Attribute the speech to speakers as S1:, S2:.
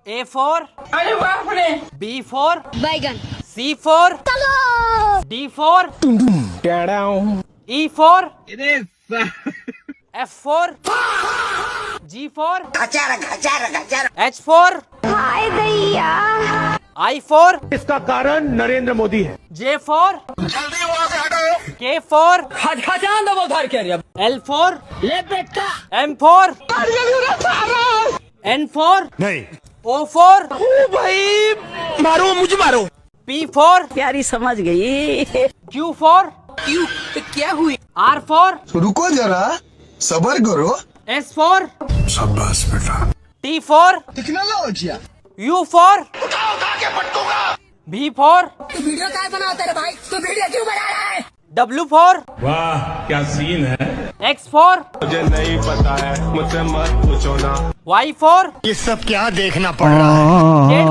S1: A for
S2: अरे बाप रे।
S1: B for
S3: बैगन,
S1: C for D for E for F for G for H for
S3: हाय दैया,
S1: I for
S4: इसका कारण नरेंद्र मोदी है।
S1: J for
S2: जल्दी वहाँ से हटो।
S1: K for
S2: खजान दबो धर के रे।
S1: L for
S2: ले बेटा।
S1: M for N for
S4: नहीं
S1: O for
S4: भाई मारो मुझे मारो।
S1: P for
S2: प्यारी समझ गई।
S1: Q for
S2: क्यों तो क्या हुई?
S1: R for
S5: रुको जरा, सबर करो।
S1: S for
S5: शाबाश बेटा।
S1: T for
S5: technology.
S1: U for
S5: उठा के पटकूंगा।
S1: V for
S2: तू वीडियो क्या बनाता है भाई? तू वीडियो क्यों बना रहा है?
S1: W for
S4: वाह क्या सीन है।
S1: X for
S4: मुझे नहीं पता है, मुझसे मत पूछो ना।
S1: Y for
S5: ये सब क्या देखना पड़ रहा है?
S1: Z